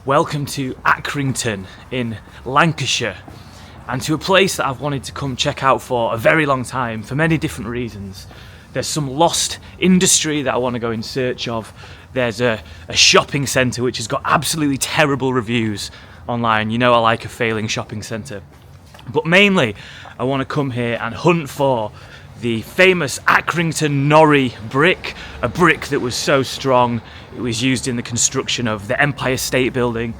Welcome to Accrington in Lancashire, and to a place that I've wanted to come check out for a very long time for many different reasons. There's some lost industry that I want to go in search of. There's a shopping centre which has got absolutely terrible reviews online. You know I like a failing shopping centre. But mainly I want to come here and hunt for the famous Accrington NORI brick, a brick that was so strong it was used in the construction of the Empire State Building,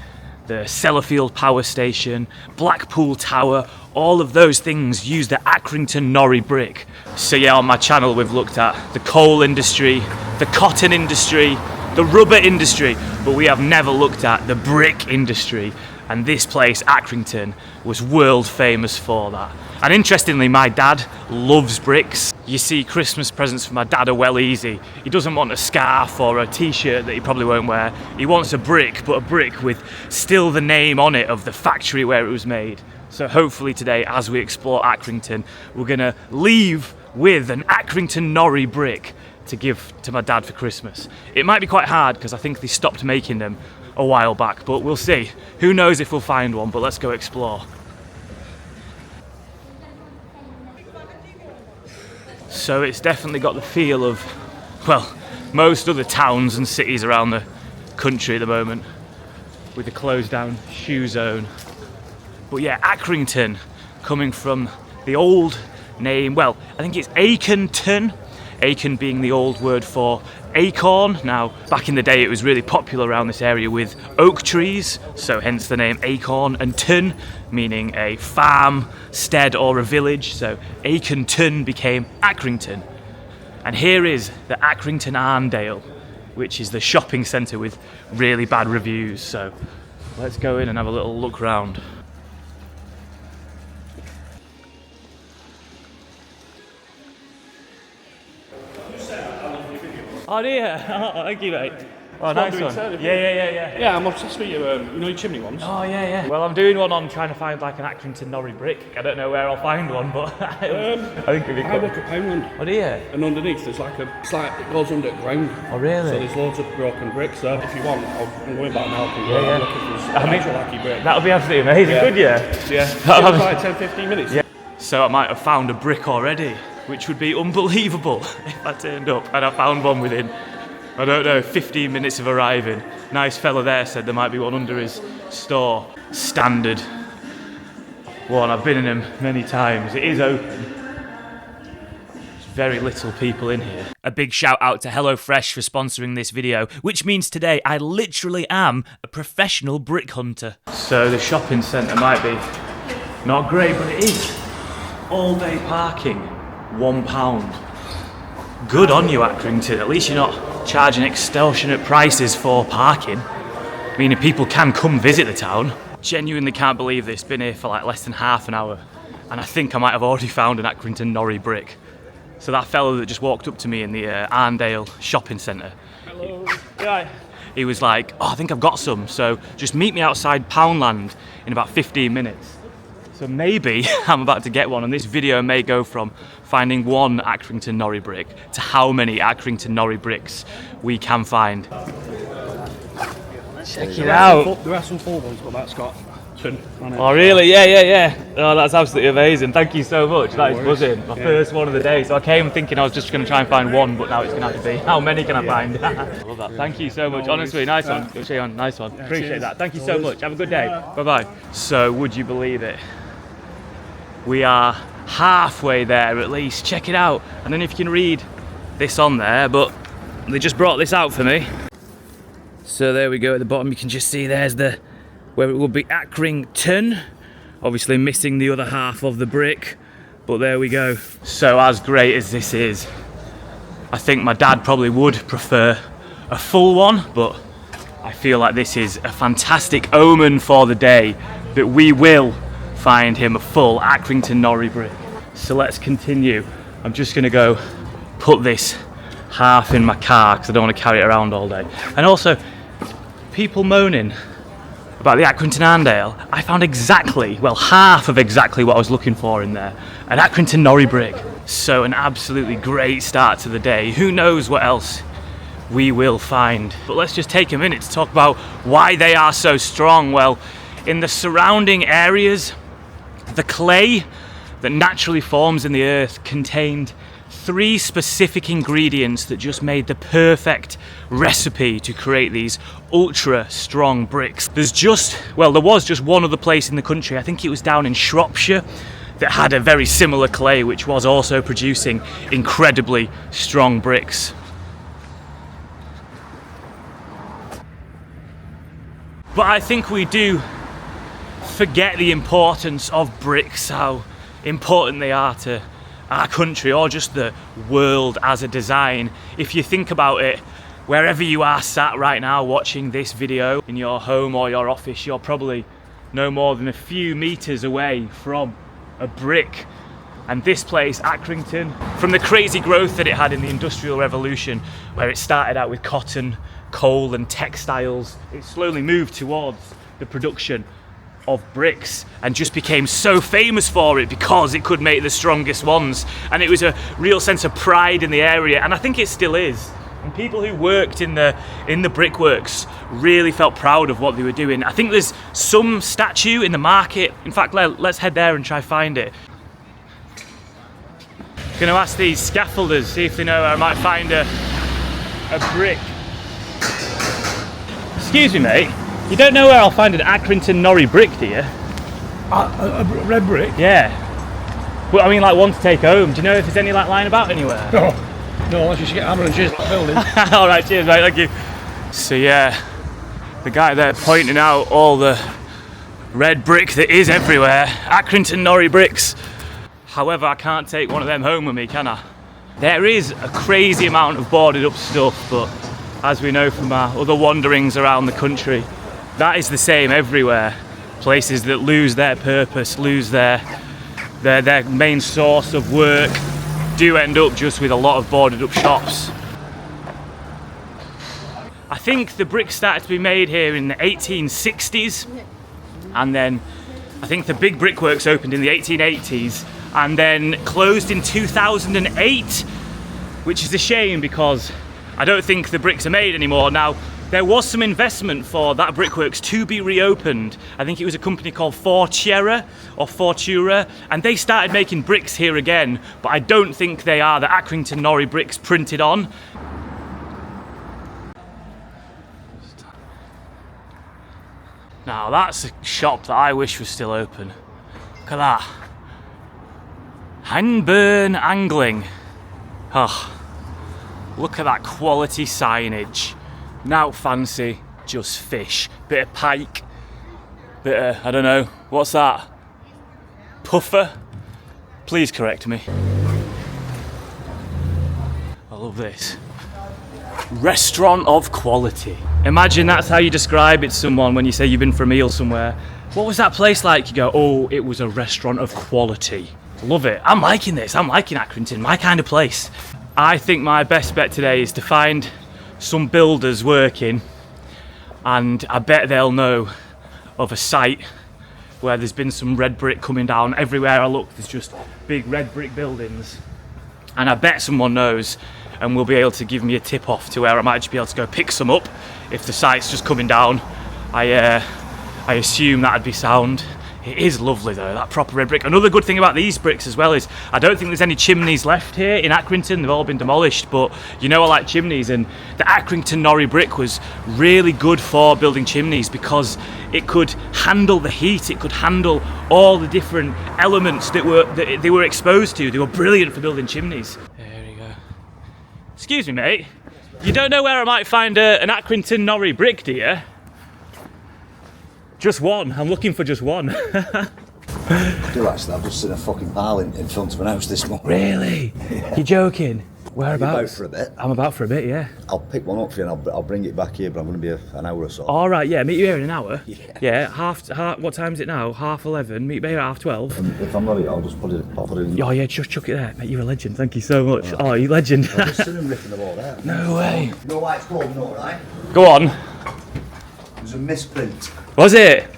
the Sellafield Power Station, Blackpool Tower. All of those things use the Accrington NORI brick. So yeah, on my channel we've looked at the coal industry, the cotton industry, the rubber industry, but we have never looked at the brick industry. And this place, Accrington, was world famous for that. And interestingly, my dad loves bricks. You see, Christmas presents for my dad are well easy. He doesn't want a scarf or a t-shirt that he probably won't wear. He wants a brick, but a brick with still the name on it of the factory where it was made. So hopefully today, as we explore Accrington, we're gonna leave with an Accrington NORI brick to give to my dad for Christmas. It might be quite hard because I think they stopped making them a while back, but we'll see. Who knows if we'll find one, but let's go explore. So it's definitely got the feel of, well, most other towns and cities around the country at the moment, with the closed down shoe zone. But yeah, Accrington, coming from the old name, well, I think it's Accrington. Acon being the old word for acorn. Now, back in the day it was really popular around this area with oak trees, so hence the name acorn, and ton meaning a farm, stead or a village, so Accrington became Accrington. And here is the Accrington Arndale, which is the shopping centre with really bad reviews, so let's go in and have a little look round. Oh dear, oh, thank you mate. Oh, nice one. Yeah, I'm obsessed with your, you know your chimney ones? Oh yeah. Well, I'm doing one on trying to find like an Accrington NORI brick. I don't know where I'll find one, but I think it'd be cool. I work at Poundland. Oh dear. And underneath there's like it's like it goes underground. Oh really? So there's loads of broken bricks there. If you want, I'm going back now. Yeah. Looking for an actual lucky brick. That would be absolutely amazing, good Yeah. It was like 10-15 minutes. Yeah. So I might have found a brick already, which would be unbelievable if I turned up and I found one within, I don't know, 15 minutes of arriving. Nice fella there said there might be one under his store. Standard one, I've been in them many times. It is open. There's very little people in here. A big shout out to HelloFresh for sponsoring this video, which means today I literally am a professional brick hunter. So the shopping centre might be not great, but it is all day parking, £1. Good on you, Accrington. At least you're not charging extortionate prices for parking, meaning people can come visit the town. Genuinely can't believe this. Been here for like less than half an hour, and I think I might have already found an Accrington NORI brick. So that fellow that just walked up to me in the Arndale shopping centre, he was like, oh, I think I've got some, so just meet me outside Poundland in about 15 minutes. So maybe I'm about to get one, and this video may go from finding one Accrington NORI brick to how many Accrington NORI bricks we can find. Check it out. There are some full ones, but that's got ton on it. Oh really? Yeah. Oh, that's absolutely amazing. Thank you so much. That is buzzing. My first one of the day. So I came thinking I was just going to try and find one, but now it's going to have to be, how many can I find? I love that. Thank you so much. Honestly, nice one. Nice one. Appreciate that. Thank you so much. Have a good day. Bye-bye. So, would you believe it? We are halfway there at least. Check it out. I don't know if you can read this on there, but they just brought this out for me. So there we go at the bottom. You can just see there's where it would be Accrington. Obviously missing the other half of the brick, but there we go. So as great as this is, I think my dad probably would prefer a full one, but I feel like this is a fantastic omen for the day that we will find him a full Accrington NORI brick. So let's continue. I'm just gonna go put this half in my car because I don't want to carry it around all day. And also, people moaning about the Accrington Arndale, I found exactly, well, half of exactly what I was looking for in there. An Accrington NORI brick. So an absolutely great start to the day. Who knows what else we will find. But let's just take a minute to talk about why they are so strong. Well, in the surrounding areas, the clay that naturally forms in the earth contained 3 specific ingredients that just made the perfect recipe to create these ultra strong bricks. There was just one other place in the country, I think it was down in Shropshire, that had a very similar clay which was also producing incredibly strong bricks. But I think we do forget the importance of bricks, how important they are to our country or just the world as a design. If you think about it, wherever you are sat right now watching this video, in your home or your office, you're probably no more than a few meters away from a brick. And this place, Accrington, from the crazy growth that it had in the Industrial Revolution, where it started out with cotton, coal and textiles, it slowly moved towards the production of bricks and just became so famous for it because it could make the strongest ones, and it was a real sense of pride in the area, and I think it still is. And people who worked in the brickworks really felt proud of what they were doing. I think there's some statue in the market. In fact, let's head there and try find it. Gonna ask these scaffolders, see if they know where I might find a brick. Excuse me, mate. You don't know where I'll find an Accrington NORI brick, do you? A red brick? Yeah. Well, I mean, like one to take home. Do you know if there's any like lying about anywhere? No, unless you should get hammer and chisel building. All right, cheers, mate. Thank you. So yeah, the guy there pointing out all the red brick that is everywhere. Accrington NORI bricks. However, I can't take one of them home with me, can I? There is a crazy amount of boarded up stuff, but as we know from our other wanderings around the country, that is the same everywhere. Places that lose their purpose, lose their main source of work, do end up just with a lot of boarded up shops. I think the bricks started to be made here in the 1860s, and then I think the big brickworks opened in the 1880s and then closed in 2008, which is a shame because I don't think the bricks are made anymore. Now, there was some investment for that brickworks to be reopened. I think it was a company called Fortura, and they started making bricks here again, but I don't think they are the Accrington NORI bricks printed on. Now that's a shop that I wish was still open. Look at that. Henb Bur angling. Oh. Look at that quality signage. Now fancy, just fish. Bit of pike, bit of, I don't know, what's that? Puffer? Please correct me. I love this. Restaurant of quality. Imagine that's how you describe it to someone when you say you've been for a meal somewhere. What was that place like? You go, oh, it was a restaurant of quality. Love it. I'm liking this. I'm liking Accrington, my kind of place. I think my best bet today is to find some builders working, and I bet they'll know of a site where there's been some red brick coming down. Everywhere I look, there's just big red brick buildings, and I bet someone knows and will be able to give me a tip off to where I might just be able to go pick some up if the site's just coming down. I assume that'd be sound. It is lovely though, that proper red brick. Another good thing about these bricks as well is I don't think there's any chimneys left here in Accrington. They've all been demolished, but you know I like chimneys, and the Accrington NORI brick was really good for building chimneys because it could handle the heat, it could handle all the different elements that they were exposed to. They were brilliant for building chimneys. There you go. Excuse me, mate. You don't know where I might find an Accrington NORI brick, do you? Just one. I'm looking for just one. I do actually. I've just seen a fucking pile in front of an house this morning. Really? Yeah. You're joking? Whereabouts? Are you about for a bit? I'm about for a bit, yeah. I'll pick one up for you and I'll bring it back here, but I'm going to be an hour or so. All right, yeah. Meet you here in an hour? Yeah. Yeah, half what time is it now? 11:30. Meet me here at 12:30. And if I'm not here, I'll put it in. Oh yeah, just chuck it there. Mate, you're a legend. Thank you so much. Oh, you legend. I've just seen him ripping the wall there. No way. You know why it's called no, right? Go on. It was a misprint. Was it?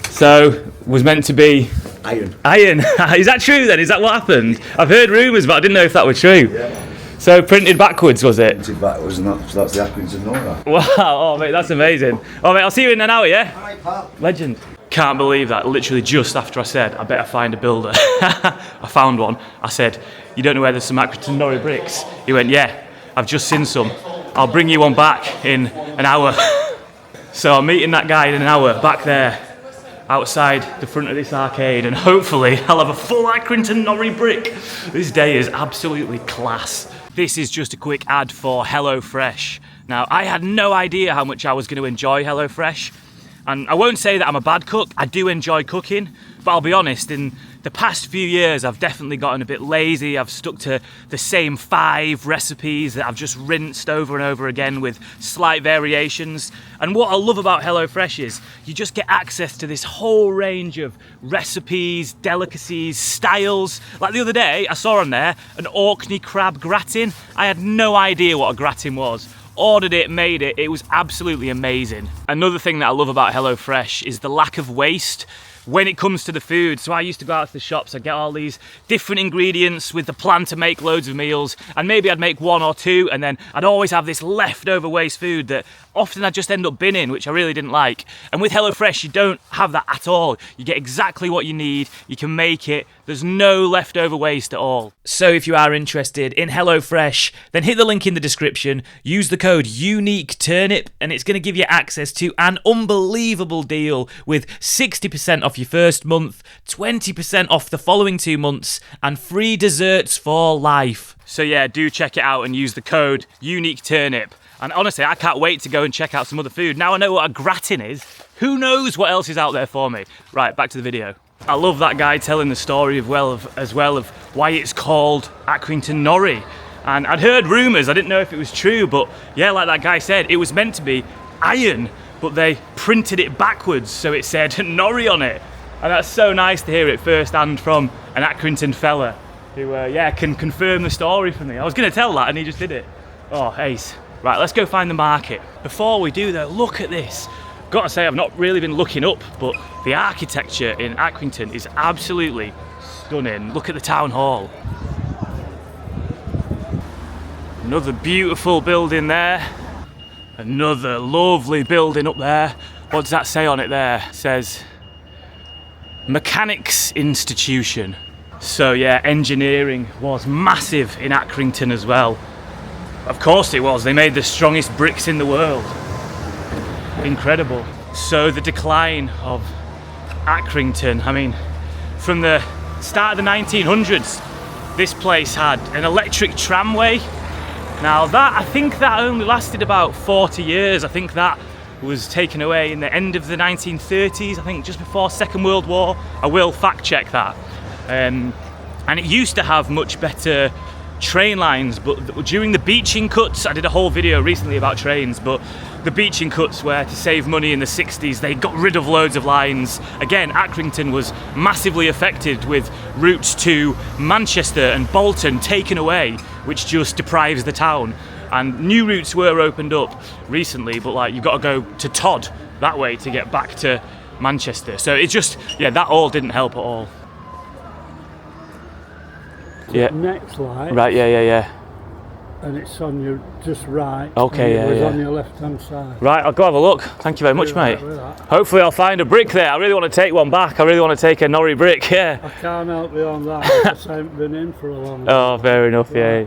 So, was meant to be... Iron. Iron. Is that true then? Is that what happened? I've heard rumours, but I didn't know if that was true. Yeah. So printed backwards, was it? Printed backwards, and so that's the Accrington NORI. Wow, oh mate, that's amazing. Oh mate, I'll see you in an hour, yeah? Alright, pal. Legend. Can't believe that, literally just after I said, I better find a builder. I found one. I said, you don't know where there's some Accrington NORI bricks? He went, yeah, I've just seen some. I'll bring you one back in an hour. So I'm meeting that guy in an hour back there, outside the front of this arcade, and hopefully I'll have a full Accrington NORI brick. This day is absolutely class. This is just a quick ad for HelloFresh. Now, I had no idea how much I was going to enjoy HelloFresh, and I won't say that I'm a bad cook. I do enjoy cooking, but I'll be honest, in the past few years I've definitely gotten a bit lazy. I've stuck to the same 5 recipes that I've just rinsed over and over again with slight variations. And what I love about HelloFresh is you just get access to this whole range of recipes, delicacies, styles. Like the other day I saw on there an Orkney crab gratin. I had no idea what a gratin was. Ordered it, made it, it was absolutely amazing. Another thing that I love about HelloFresh is the lack of waste when it comes to the food. So I used to go out to the shops, I'd get all these different ingredients with the plan to make loads of meals, and maybe I'd make 1 or 2, and then I'd always have this leftover waste food that often I'd just end up binning, which I really didn't like. And with HelloFresh, you don't have that at all. You get exactly what you need, you can make it, there's no leftover waste at all. So if you are interested in HelloFresh, then hit the link in the description, use the code UNIQUETURNIP, and it's going to give you access to an unbelievable deal with 60% off your first month, 20% off the following 2 months, and free desserts for life. So yeah, do check it out and use the code UNIQUETURNIP. And honestly, I can't wait to go and check out some other food. Now I know what a gratin is, who knows what else is out there for me. Right, back to the video. I love that guy telling the story as well of why it's called Accrington Nory. And I'd heard rumours, I didn't know if it was true, but yeah, like that guy said, it was meant to be iron, but they printed it backwards, so it said Nory on it. And that's so nice to hear it firsthand from an Accrington fella who, yeah, can confirm the story for me. I was going to tell that and he just did it. Oh, ace. Right, let's go find the market. Before we do though, look at this. Gotta say, I've not really been looking up, but the architecture in Accrington is absolutely stunning. Look at the town hall. Another beautiful building there. Another lovely building up there. What does that say on it there? It says Mechanics Institution. So yeah, engineering was massive in Accrington as well. Of course it was, they made the strongest bricks in the world. Incredible. So the decline of Accrington, I mean, from the start of the 1900s, this place had an electric tramway. Now that, I think that only lasted about 40 years. I think that was taken away in the end of the 1930s, I think just before Second World War. I will fact check that. And it used to have much better train lines, but during the beaching cuts, I did a whole video recently about trains, but the beaching cuts were to save money in the 60s. They got rid of loads of lines. Again, Accrington was massively affected with routes to Manchester and Bolton taken away, which just deprives the town. And new routes were opened up recently, but like you've got to go to Todd that way to get back to Manchester. So it just, yeah, that all didn't help at all. Yeah. Next light. Right, yeah. And it's on your just right. Okay, and it was yeah. on your left hand side. Right, I'll go have a look. Thank you very much, mate. Hopefully I'll find a brick there. I really want to take one back. I really want to take a Nory brick, yeah. I can't help you on that because I haven't been in for a long time. Oh, fair enough, yeah.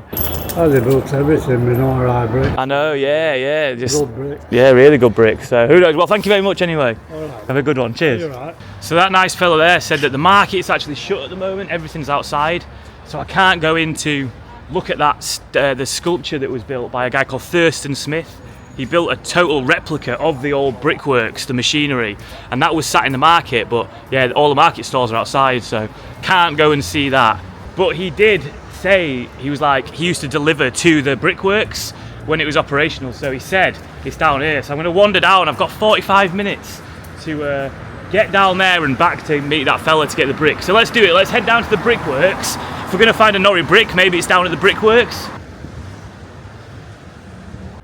Oh, they built everything with Nory brick. I know, yeah. Just, good brick. Yeah, really good brick. So who knows? Well, thank you very much anyway. All right. Have a good one. Cheers. You're right. So that nice fella there said that the market's actually shut at the moment. Everything's outside. So I can't go in to look at that the sculpture that was built by a guy called Thurston Smith. He built a total replica of the old brickworks, the machinery, and that was sat in the market, but yeah, all the market stalls are outside, so can't go and see that. But he did say, he was like, he used to deliver to the brickworks when it was operational, so he said it's down here. So I'm going to wander down. I've got 45 minutes to get down there and back to meet that fella to get the brick. So let's do it. Let's head down to the brickworks. If we're going to find a Nory brick, maybe it's down at the brickworks.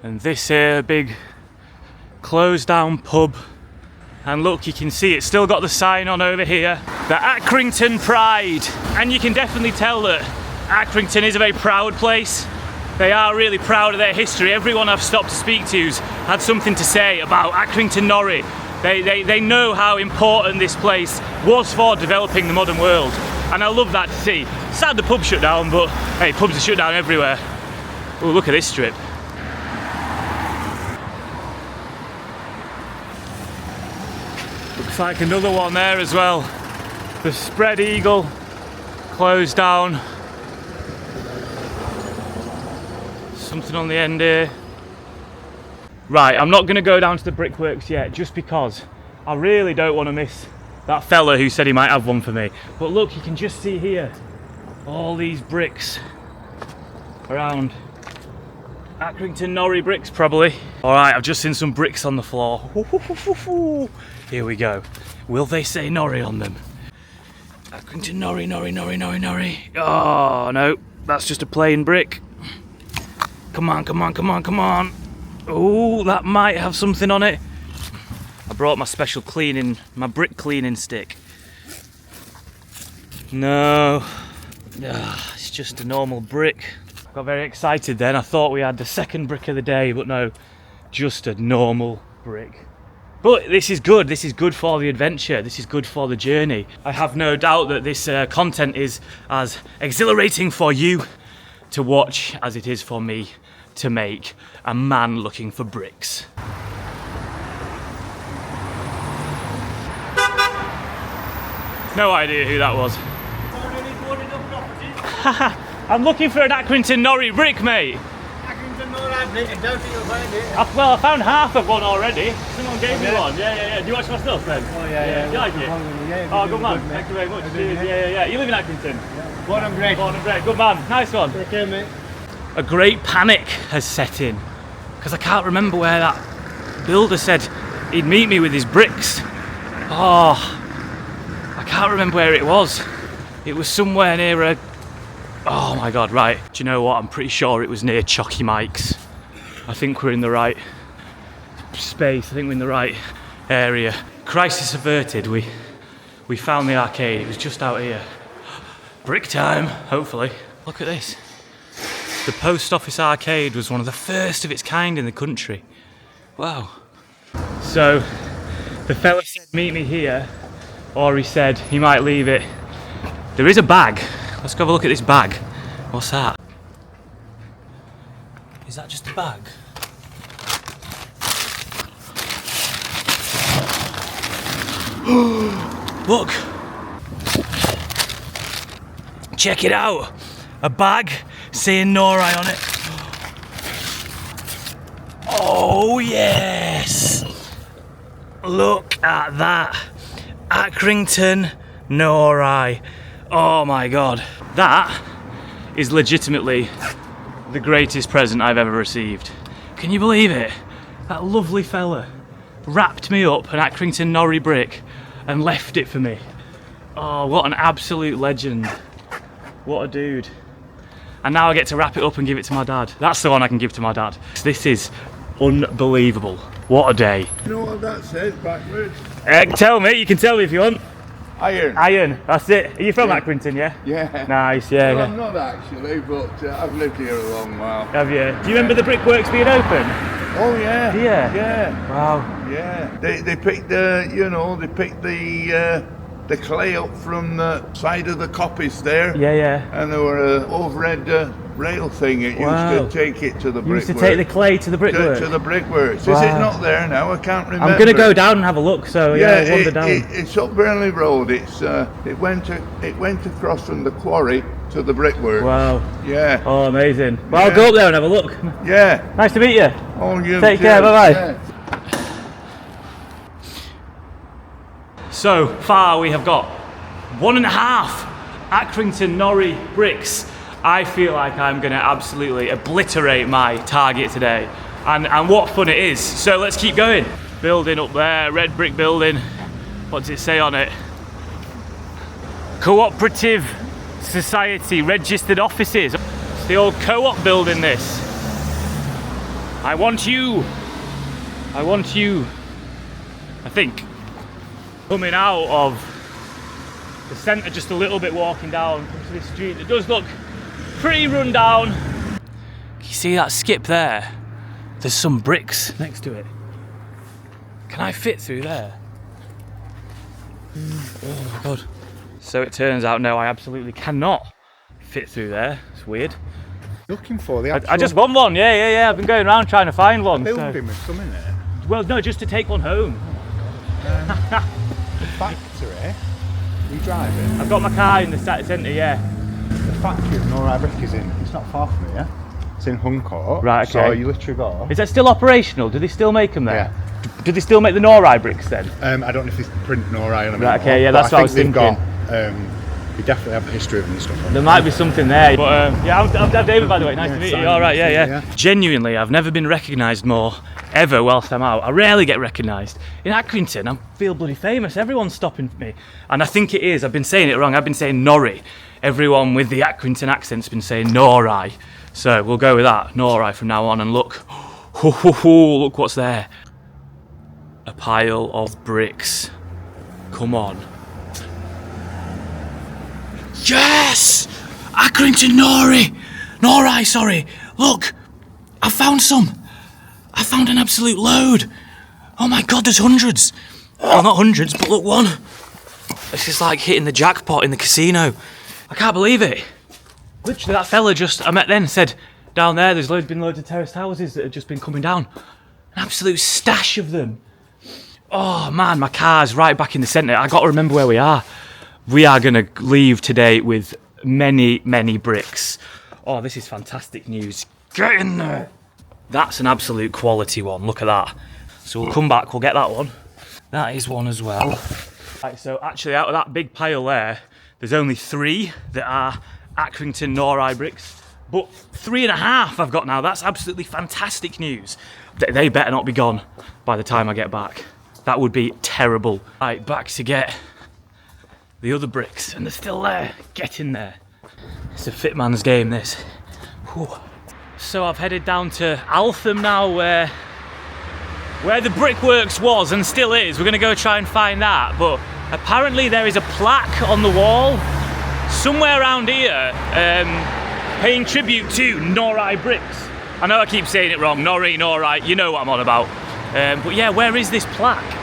And this here big closed down pub. And look, you can see it's still got the sign on over here. The Accrington Pride. And you can definitely tell that Accrington is a very proud place. They are really proud of their history. Everyone I've stopped to speak to's had something to say about Accrington NORI. They know how important this place was for developing the modern world. And I love that to see. Sad the pub shut down, but hey, pubs are shut down everywhere. Oh, look at this strip. Looks like another one there as well. The Spread Eagle closed down. Something on the end here. Right, I'm not going to go down to the brickworks yet, just because I really don't want to miss that fella who said he might have one for me. But look, you can just see here all these bricks around. Accrington NORI bricks, probably. All right, I've just seen some bricks on the floor. Here we go. Will they say NORI on them? Accrington NORI, NORI, NORI, NORI, NORI. Oh no, that's just a plain brick. Come on, come on, come on, come on. Oh, that might have something on it. I brought my special cleaning, my brick cleaning stick. No, it's just a normal brick. Got very excited then. I thought we had the second brick of the day, but no, just a normal brick. But this is good. This is good for the adventure. This is good for the journey. I have no doubt that this content is as exhilarating for you to watch as it is for me to make. A man looking for bricks. No idea who that was. I'm looking for an Accrington NORI brick, mate. Accrington NORI brick, I don't think you'll find it. Well, I found half of one already. Someone gave me one. Yeah. Do you watch my stuff then? Oh yeah. You like it? Yeah, Oh, good man. Thank you very much. Cheers. Yeah. You live in Accrington? Yeah. Born and bred. Born and bred. Good man. Nice one. Okay, mate. A great panic has set in because I can't remember where that builder said he'd meet me with his bricks. Oh, I can't remember where it was. It was somewhere near a... Oh my god, right. Do you know what? I'm pretty sure it was near Chocky Mike's. I think we're in the right space. I think we're in the right area. Crisis averted. We found the arcade. It was just out here. Brick time, hopefully. Look at this. The post office arcade was one of the first of its kind in the country. Wow. So, the fella said meet me here, or he said he might leave it. There is a bag. Let's go have a look at this bag. What's that? Is that just a bag? Look! Check it out! A bag saying NORI on it. Oh yes! Look at that. Accrington NORI. Oh my god. That is legitimately the greatest present I've ever received. Can you believe it? That lovely fella wrapped me up an Accrington NORI brick and left it for me. Oh, what an absolute legend. What a dude. And now I get to wrap it up and give it to my dad. That's the one I can give to my dad. This is unbelievable. What a day. You know what that says backwards? Tell me, you can tell me if you want. Iron. Iron, that's it. Are you from Accrington, yeah? Yeah. Nice, yeah. Well, I'm not actually, but I've lived here a long while. Have you? Do you remember the brickworks being open? Oh yeah. Yeah. Yeah. Wow. Yeah. They picked the clay up from the side of the copies there. Yeah. And there were an overhead rail thing. It Wow. used to take it to the You used brickworks. to take the clay to the brickwork? To the brickworks. Wow. Is it not there now? I can't remember. I'm going to go down and have a look, so yeah, wander down. It's up Burnley Road. It went across from the quarry to the brickwork. Wow. Yeah. Oh, amazing. Well, Yeah. I'll go up there and have a look. Yeah. Nice to meet you. Oh, you Take too. care, bye-bye. Yeah. So far we have got 1.5 Accrington NORI bricks. I feel like I'm going to absolutely obliterate my target today. And what fun it is. So let's keep going. Building up there, red brick building. What does it say on it? Cooperative Society registered offices. It's the old co-op building this. I want you. I want you. I think. Coming out of the centre just a little bit, walking down to this street that does look pretty run down. Can you You see that skip there? There's some bricks next to it. Can I fit through there? Oh my god. So it turns out, no, I absolutely cannot fit through there. It's weird. Looking for the actual I just want one, yeah. I've been going around trying to find one. building with some in it. Well, no, just to take one home. The factory, we drive it. I've got my car in the centre, yeah. The factory of Nory Brick is in, it's not far from here. It's in Huncourt. Right, okay. So you literally go. Is that still operational? Do they still make them there? Yeah. Do they still make the Nory bricks then? I don't know if they print Nory on them. Right, okay, anymore, yeah, but that's what I was think thinking. they've got, we definitely have a history of them and stuff. There might be something there. But yeah, I'm David, by the way. Nice to meet you. Simon, All right, yeah. yeah. Genuinely, I've never been recognised more ever whilst I'm out. I rarely get recognised. In Accrington, I feel bloody famous. Everyone's stopping me. And I think it is. I've been saying it wrong. I've been saying Nory. Everyone with the Accrington accent's been saying Nory. So we'll go with that, Nory, from now on. And look, look what's there. A pile of bricks. Come on. Yes! Accrington Nory, sorry. Look, I found some. I found an absolute load. Oh my god, there's hundreds. Well, not hundreds, but look, one. This is like hitting the jackpot in the casino. I can't believe it. Literally, that fella I met then said, down there, there's been loads of terraced houses that have just been coming down. An absolute stash of them. Oh man, my car's right back in the centre. I got to remember where we are. We are going to leave today with many, many bricks. Oh, this is fantastic news. Get in there. That's an absolute quality one. Look at that. So we'll come back, we'll get that one. That is one as well. Right, so actually out of that big pile there, there's only 3 that are Accrington Nory bricks. But 3.5 I've got now. That's absolutely fantastic news. They better not be gone by the time I get back. That would be terrible. Right, back to get the other bricks, and they're still there. Get in there. It's a fit man's game, this. Whew. So I've headed down to Altham now, where the brickworks was and still is. We're going to go try and find that, but apparently there is a plaque on the wall somewhere around here paying tribute to Nory bricks. I know I keep saying it wrong, Nory, you know what I'm on about. But yeah, where is this plaque?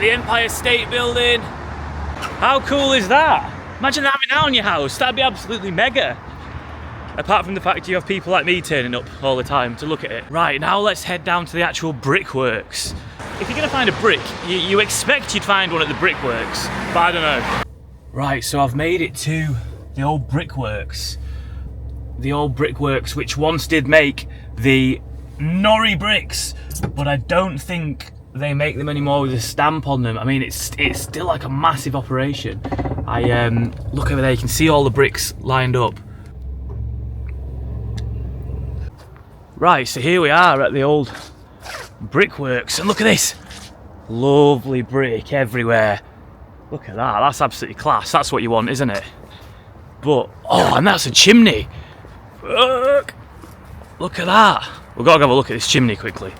The Empire State Building. How cool is that? Imagine having that on your house. That'd be absolutely mega. Apart from the fact you have people like me turning up all the time to look at it. Right, now let's head down to the actual brickworks. If you're gonna find a brick, you expect you'd find one at the brickworks, but I don't know. Right, so I've made it to the old brickworks. The old brickworks, which once did make the Nory bricks, but I don't think they make them anymore with a stamp on them. I mean, it's still like a massive operation. Look over there, you can see all the bricks lined up. Right, so here we are at the old brickworks, and look at this. Lovely brick everywhere. Look at that, that's absolutely class. That's what you want, isn't it? But, oh, and that's a chimney. Look at that. We've got to have a look at this chimney quickly.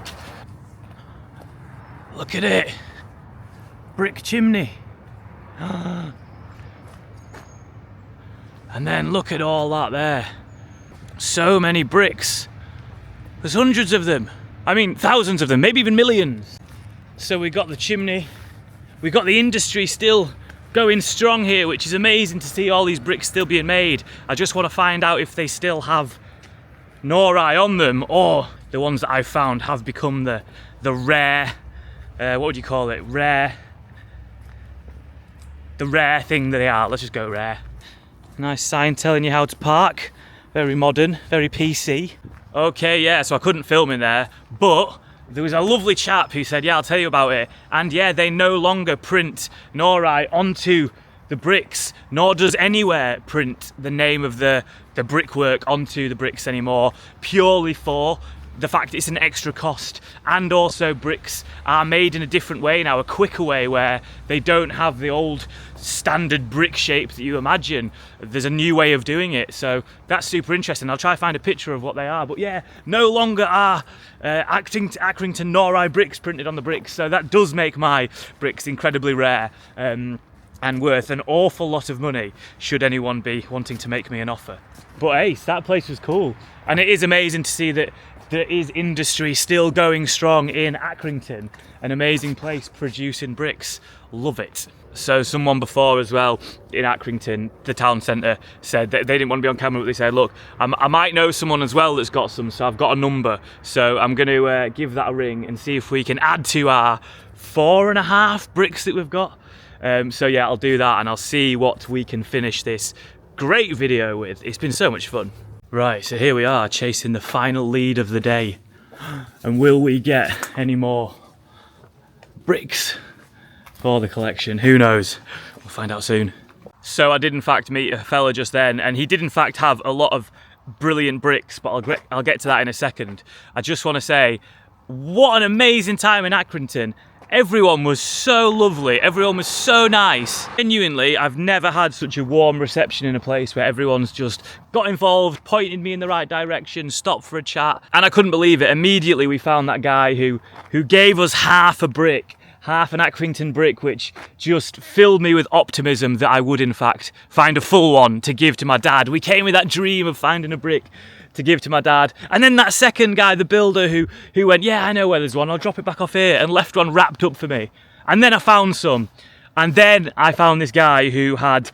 Look at it. Brick chimney. And then look at all that there. So many bricks. There's hundreds of them. I mean, thousands of them, maybe even millions. So we got the chimney. We got the industry still going strong here, which is amazing to see all these bricks still being made. I just want to find out if they still have Nory on them, or the ones that I've found have become the rare, what would you call it? The rare thing that they are. Let's just go rare. Nice sign telling you how to park. Very modern, very PC. Okay, yeah, so I couldn't film in there, but there was a lovely chap who said, yeah, I'll tell you about it. And yeah, they no longer print Nory onto the bricks, nor does anywhere print the name of the brickwork onto the bricks anymore, purely for the fact it's an extra cost. And also bricks are made in a different way now, a quicker way, where they don't have the old standard brick shape that you imagine. There's a new way of doing it, so that's super interesting. I'll try to find a picture of what they are, but yeah, no longer are Accrington Nory bricks printed on the bricks, so that does make my bricks incredibly rare. and worth an awful lot of money should anyone be wanting to make me an offer. But Ace, that place was cool, and it is amazing to see that there is industry still going strong in Accrington, an amazing place producing bricks. Love it. So someone before as well in Accrington, the town centre, said that they didn't want to be on camera, but they said, look, I might know someone as well that's got some, so I've got a number. So I'm going to give that a ring and see if we can add to our 4.5 bricks that we've got. So yeah, I'll do that and I'll see what we can finish this great video with. It's been so much fun. Right, so here we are chasing the final lead of the day. And will we get any more bricks for the collection? Who knows? We'll find out soon. So I did in fact meet a fella just then, and he did in fact have a lot of brilliant bricks, but I'll get to that in a second. I just want to say, what an amazing time in Accrington. Everyone was so lovely, everyone was so nice. Genuinely, I've never had such a warm reception in a place where everyone's just got involved, pointed me in the right direction, stopped for a chat, and I couldn't believe it. Immediately we found that guy who gave us half a brick, half an Accrington brick, which just filled me with optimism that I would in fact find a full one to give to my dad. We came with that dream of finding a brick to give to my dad. And then that second guy, the builder, who went, yeah, I know where there's one, I'll drop it back off here, and left one wrapped up for me. And then I found some. And then I found this guy who had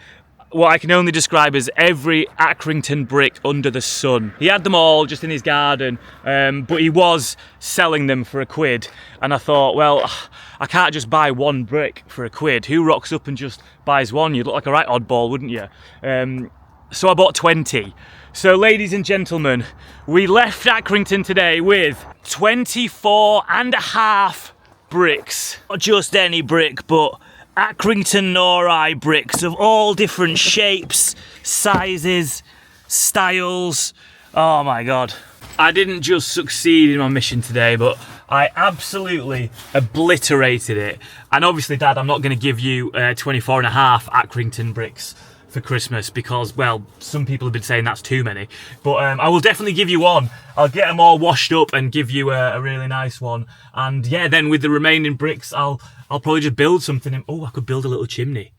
what I can only describe as every Accrington brick under the sun. He had them all just in his garden, but he was selling them for £1. And I thought, well, I can't just buy one brick for £1. Who rocks up and just buys one? You'd look like a right oddball, wouldn't you? So I bought 20. So ladies and gentlemen, we left Accrington today with 24.5 bricks. Not just any brick, but Accrington NORI bricks of all different shapes, sizes, styles. Oh my God. I didn't just succeed in my mission today, but I absolutely obliterated it. And obviously, Dad, I'm not going to give you 24.5 Accrington bricks for Christmas because, well, some people have been saying that's too many. But I will definitely give you one. I'll get them all washed up and give you a really nice one. And yeah, then with the remaining bricks, I'll probably just build something. Oh, I could build a little chimney.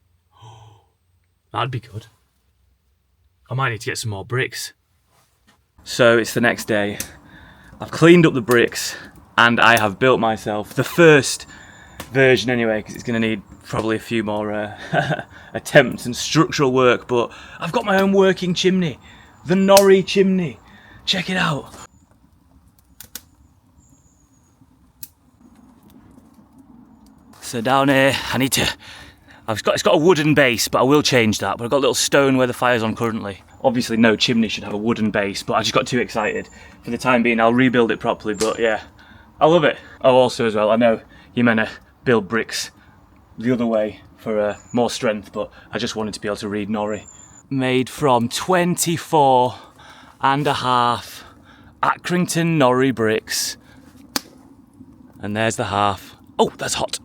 That'd be good. I might need to get some more bricks. So it's the next day. I've cleaned up the bricks and I have built myself the first version anyway, because it's going to need probably a few more attempts and structural work, but I've got my own working chimney, the Nory chimney. Check it out. So down here, it's got a wooden base, but I will change that. But I've got a little stone where the fire's on currently. Obviously no chimney should have a wooden base, but I just got too excited. For the time being, I'll rebuild it properly, but yeah, I love it. Oh, also as well, I know you're meant to build bricks the other way for more strength, but I just wanted to be able to read Nory. Made from 24.5 Accrington Nory bricks. And there's the half. Oh, that's hot.